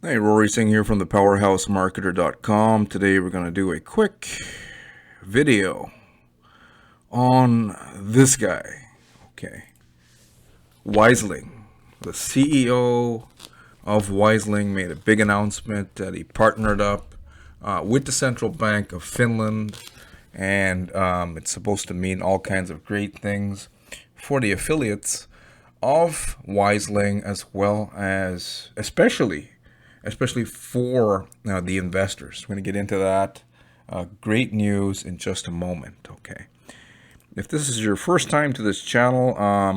Hey, Rory Singh here from the powerhousemarketer.com. Today we're going to do a quick video on this guy. Okay. Wiseling. The CEO of Wiseling made a big announcement that he partnered up with the Central Bank of Finland, and it's supposed to mean all kinds of great things for the affiliates of Wiseling, as well as especially for the investors. We're going to get into that. Great news in just a moment. Okay. If this is your first time to this channel,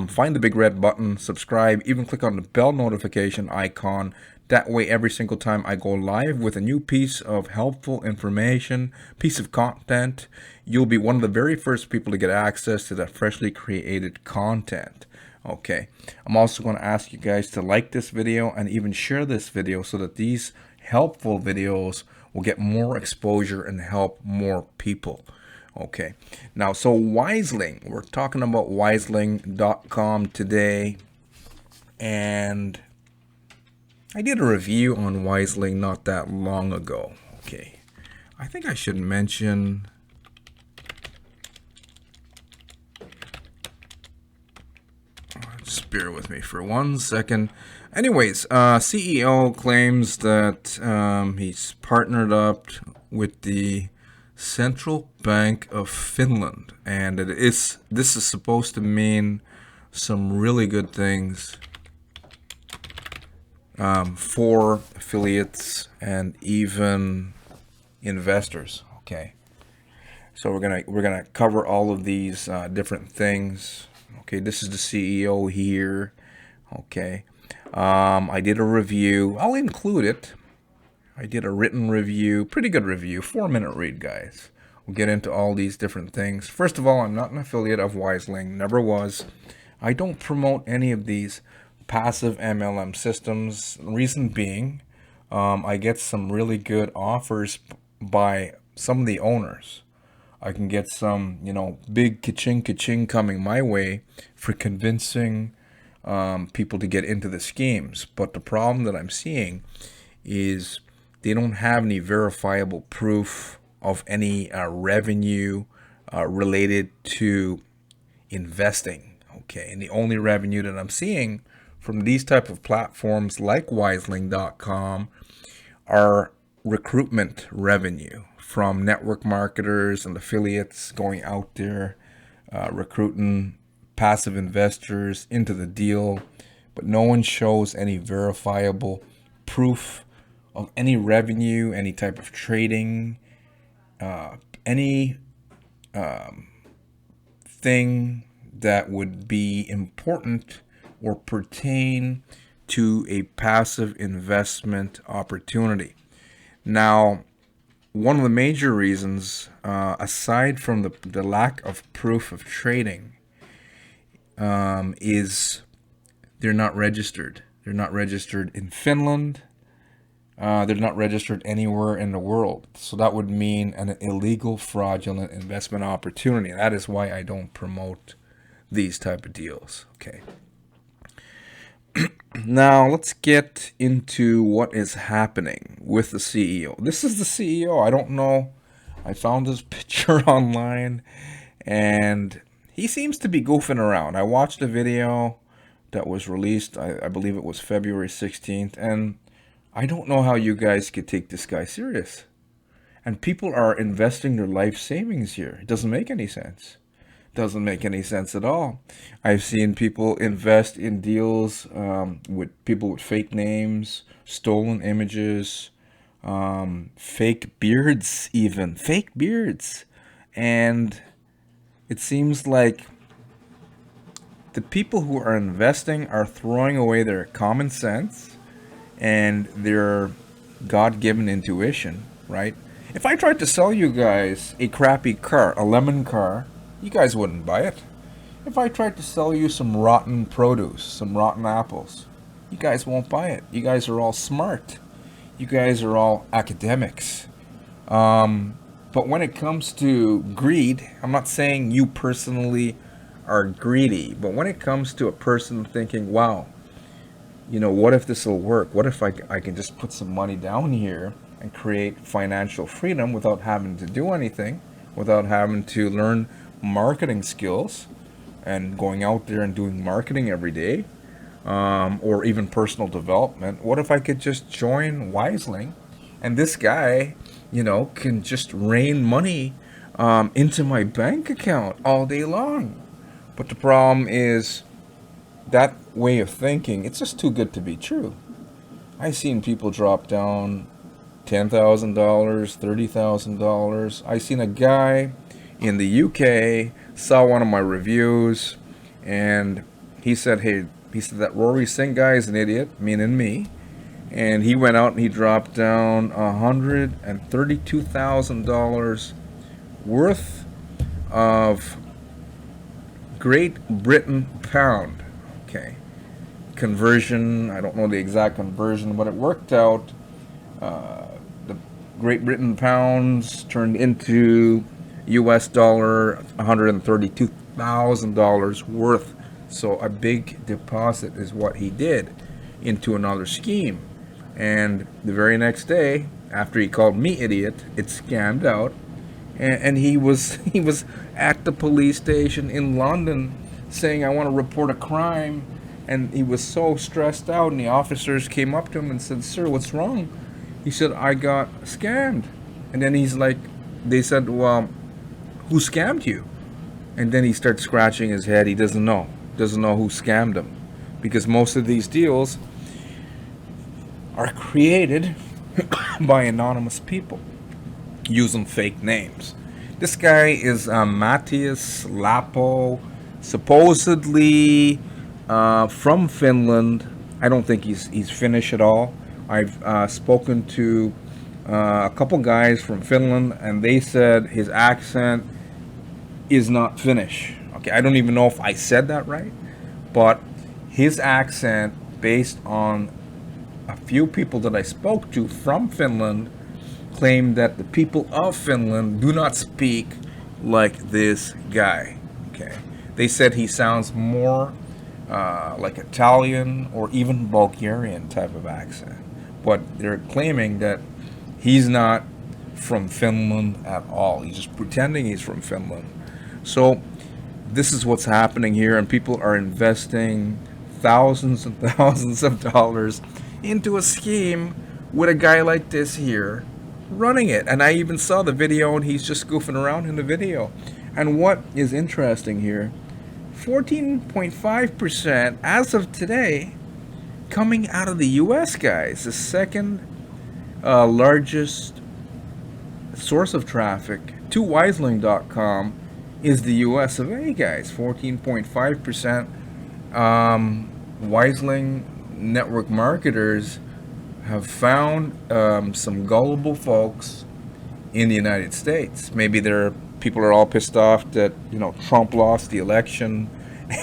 find the big red button, subscribe, even click on the bell notification icon. That way, every single time I go live with a new piece of helpful information, piece of content, you'll be one of the very first people to get access to that freshly created content. Okay, I'm also going to ask you guys to like this video and even share this video so that these helpful videos will get more exposure and help more people. Okay, now, so Wiseling, we're talking about Wiseling.com today, and I did a review on Wiseling not that long ago. Okay, I think I should mention, just bear with me for 1 second. Anyways, CEO claims that he's partnered up with the Central Bank of Finland, and this is supposed to mean some really good things for affiliates and even investors. Okay, so we're gonna cover all of these different things. Okay, this is the CEO here. Okay, I did a review. I'll include it. I did a written review, pretty good review, 4-minute read, guys. We'll get into all these different things. First of all, I'm not an affiliate of Wiseling, never was. I don't promote any of these passive MLM systems. Reason being, I get some really good offers by some of the owners. I can get some, big ka-ching coming my way for convincing people to get into the schemes. But the problem that I'm seeing is they don't have any verifiable proof of any revenue related to investing. Okay, and the only revenue that I'm seeing from these type of platforms like Wiseling.com are recruitment revenue from network marketers and affiliates going out there recruiting passive investors into the deal, but no one shows any verifiable proof of any revenue, any type of trading, any thing that would be important or pertain to a passive investment opportunity. Now, one of the major reasons, aside from the lack of proof of trading, is they're not registered. They're not registered in Finland. They're not registered anywhere in the world. So that would mean an illegal, fraudulent investment opportunity. That is why I don't promote these type of deals. Okay. Now, let's get into what is happening with the CEO. This is the CEO. I don't know. I found his picture online, and he seems to be goofing around. I watched a video that was released, I believe it was February 16th, and I don't know how you guys could take this guy serious. And people are investing their life savings here. It doesn't make any sense. Doesn't make any sense at all. I've seen people invest in deals with people with fake names, stolen images, fake beards, even fake beards. And it seems like the people who are investing are throwing away their common sense and their God-given intuition, right? If I tried to sell you guys a crappy car, a lemon car, you guys wouldn't buy it. If I tried to sell you some rotten produce, some rotten apples, you guys won't buy it. You guys are all smart. You guys are all academics. But when it comes to greed, I'm not saying you personally are greedy, but when it comes to a person thinking, wow, you know, what if this will work? What if I can just put some money down here and create financial freedom without having to do anything, without having to learn marketing skills and going out there and doing marketing every day, or even personal development? What if I could just join Wiseling, and this guy, you know, can just rain money into my bank account all day long? But the problem is that way of thinking, it's just too good to be true. I've seen people drop down $10,000, $30,000. I seen a guy in the UK saw one of my reviews, and he said, "Hey," he said, "that Rory Singh guy is an idiot," meaning me. And he went out and he dropped down $132,000 worth of Great Britain pound. Okay, conversion, I don't know the exact conversion, but it worked out. The Great Britain pounds turned into US dollar $132,000 worth. So a big deposit is what he did into another scheme. And the very next day, after he called me idiot, it scammed out, and he was at the police station in London saying, "I want to report a crime." And he was so stressed out, and the officers came up to him and said, "Sir, what's wrong?" He said, "I got scammed." And then he's like, they said, "Well, who scammed you?" And then he starts scratching his head. He doesn't know who scammed him, because most of these deals are created by anonymous people using fake names. This guy is Matthias Lapo, supposedly from Finland. I don't think he's Finnish at all. I've spoken to a couple guys from Finland, and they said his accent is not Finnish. Okay, I don't even know if I said that right, but his accent, based on a few people that I spoke to from Finland, claimed that the people of Finland do not speak like this guy. Okay, they said he sounds more like Italian or even Bulgarian type of accent, but they're claiming that he's not from Finland at all. He's just pretending he's from Finland. So this is what's happening here, and people are investing thousands and thousands of dollars into a scheme with a guy like this here running it. And I even saw the video, and he's just goofing around in the video. And what is interesting here, 14.5% as of today coming out of the US, guys. The second largest source of traffic to Wiseling.com is the US of A, guys. 14.5%. Wiseling network marketers have found some gullible folks in the United States. Maybe people are all pissed off that, you know, Trump lost the election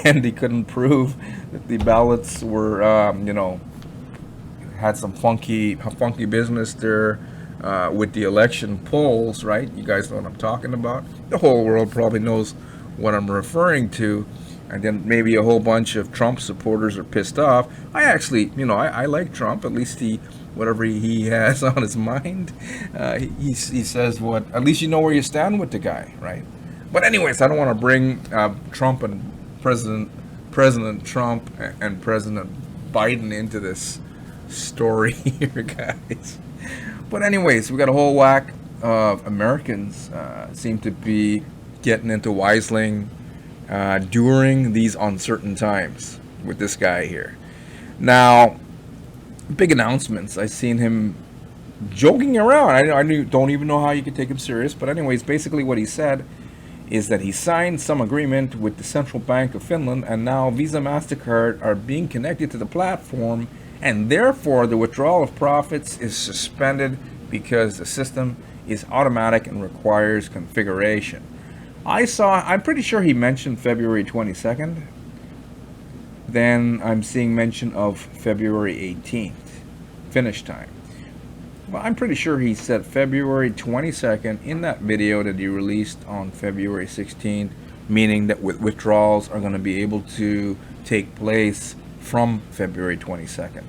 and he couldn't prove that the ballots were, you know, had some funky business there with the election polls, right? You guys know what I'm talking about. The whole world probably knows what I'm referring to. And then maybe a whole bunch of Trump supporters are pissed off. I actually, you know, I like Trump. At least whatever he has on his mind, he says what. At least you know where you stand with the guy, right? But anyways, I don't want to bring Trump and President Trump and President Biden into this story here, guys. But anyways, we got a whole whack of Americans seem to be getting into Wiseling during these uncertain times with this guy here. Now, big announcements. I seen him joking around. I don't even know how you could take him serious. But anyways, basically what he said is that he signed some agreement with the Central Bank of Finland, and now Visa, MasterCard are being connected to the platform, and therefore the withdrawal of profits is suspended because the system is automatic and requires configuration. I'm pretty sure he mentioned February 22nd. Then I'm seeing mention of February 18th, finish time. Well, I'm pretty sure he said February 22nd in that video that he released on February 16th, meaning that withdrawals are going to be able to take place from February 22nd.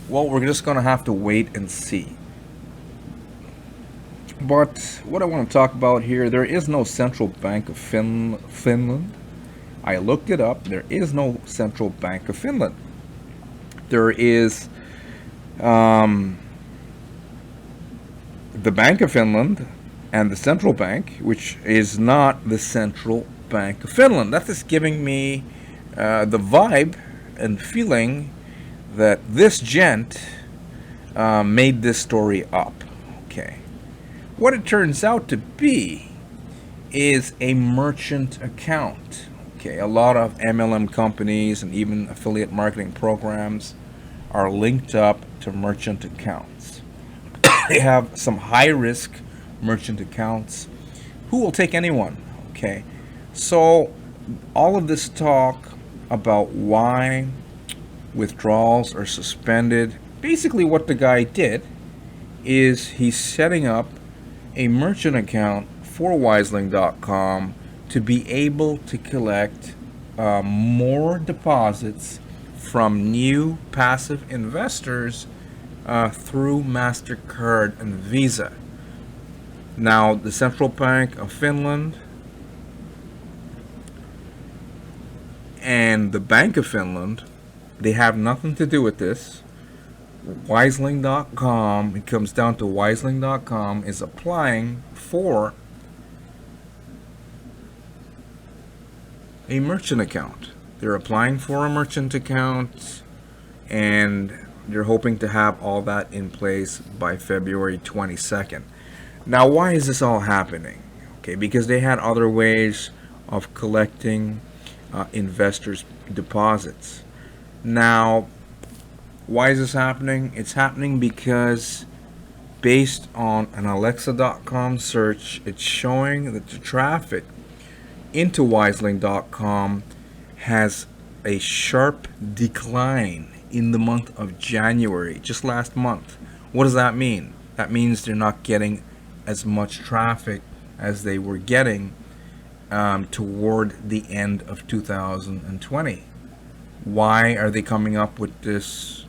Well, we're just going to have to wait and see. But what I want to talk about here, there is no central bank of Finland. I looked it up. There is no central bank of Finland. There is the Bank of Finland and the central bank, which is not the Central Bank of Finland. That is giving me the vibe and feeling that this gent made this story up. Okay. What it turns out to be is a merchant account. Okay, a lot of MLM companies and even affiliate marketing programs are linked up to merchant accounts. They have some high-risk merchant accounts. Who will take anyone? Okay, so all of this talk about why withdrawals are suspended, basically what the guy did is he's setting up a merchant account for Wiseling.com to be able to collect more deposits from new passive investors through MasterCard and Visa. Now, the Central Bank of Finland and the Bank of Finland, they have nothing to do with this. Wiseling.com, it comes down to Wiseling.com is applying for a merchant account. They're applying for a merchant account and they're hoping to have all that in place by February 22nd. Now, why is this all happening? Okay, because they had other ways of collecting investors' deposits. Now, why is this happening? It's happening because based on an Alexa.com search, it's showing that the traffic into Wiseling.com has a sharp decline in the month of January, just last month. What does that mean? That means they're not getting as much traffic as they were getting toward the end of 2020. Why are they coming up with this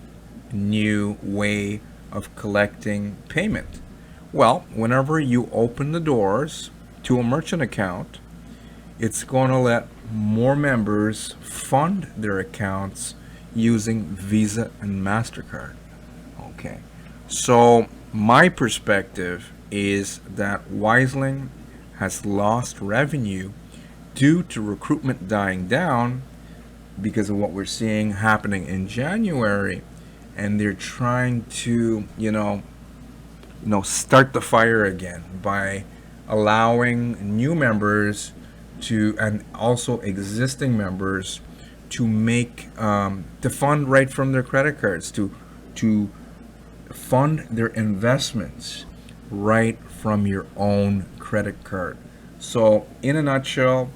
new way of collecting payment? Well, whenever you open the doors to a merchant account, it's going to let more members fund their accounts using Visa and MasterCard. Okay, so my perspective is that Wiseling has lost revenue due to recruitment dying down because of what we're seeing happening in January, and they're trying to, start the fire again by allowing new members to, and also existing members, to make to fund right from their credit cards, to fund their investments right from your own credit card. So in a nutshell,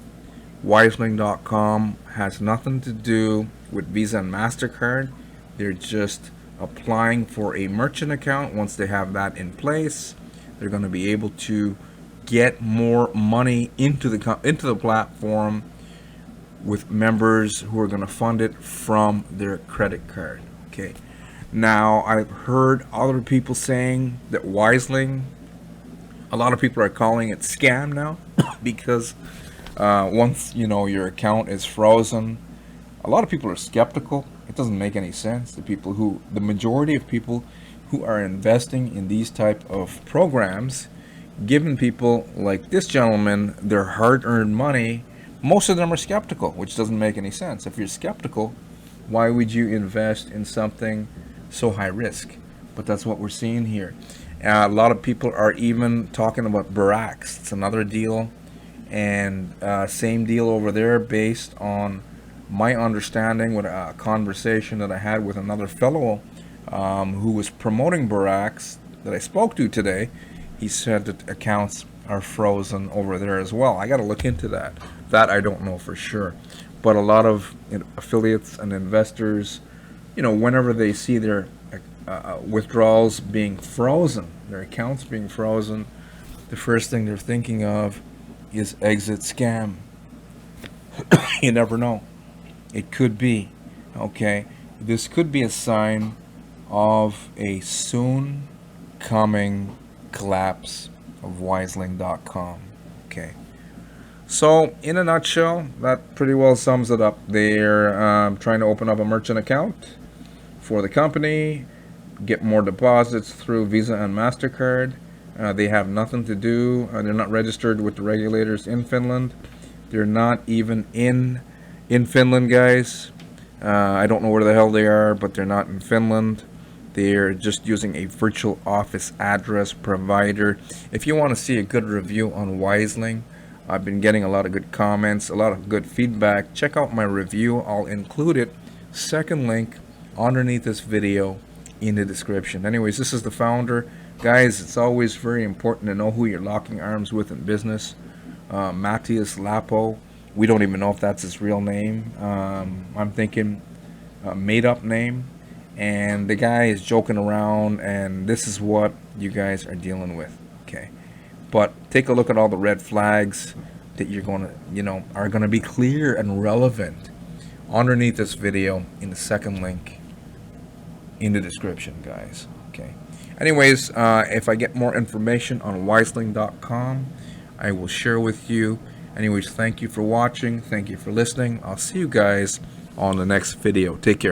Wiseling.com has nothing to do with Visa and MasterCard. They're just applying for a merchant account. Once they have that in place, they're going to be able to get more money into the platform with members who are going to fund it from their credit card. Okay. Now, I've heard other people saying that Wiseling, a lot of people are calling it scam now because once your account is frozen, a lot of people are skeptical. It doesn't make any sense. The majority of people who are investing in these type of programs, giving people like this gentleman their hard-earned money, most of them are skeptical, which doesn't make any sense. If you're skeptical, why would you invest in something so high risk? But that's what we're seeing here. A lot of people are even talking about Barracks. It's another deal, and same deal over there based on my understanding with a conversation that I had with another fellow who was promoting Barracks that I spoke to today. He said that accounts are frozen over there as well. I got to look into that. That I don't know for sure. But a lot of affiliates and investors, whenever they see their withdrawals being frozen, their accounts being frozen, the first thing they're thinking of is exit scam. You never know. It could be, okay? This could be a sign of a soon coming collapse of Wiseling.com, okay? So, in a nutshell, that pretty well sums it up. They're trying to open up a merchant account for the company, get more deposits through Visa and MasterCard. They have nothing to do. They're not registered with the regulators in Finland. They're not even in Finland, guys. I don't know where the hell they are, but they're not in Finland. They're just using a virtual office address provider. If you want to see a good review on Wiseling, I've been getting a lot of good comments, a lot of good feedback. Check out my review. I'll include it. Second link underneath this video in the description. Anyways, this is the founder. Guys, it's always very important to know who you're locking arms with in business. Matthias Lapo. We don't even know if that's his real name. I'm thinking a made-up name. And the guy is joking around, and this is what you guys are dealing with. Okay. But take a look at all the red flags that you're going to, are going to be clear and relevant underneath this video in the second link in the description, guys. Okay. Anyways, if I get more information on Wiseling.com, I will share with you. Anyways, thank you for watching. Thank you for listening. I'll see you guys on the next video. Take care.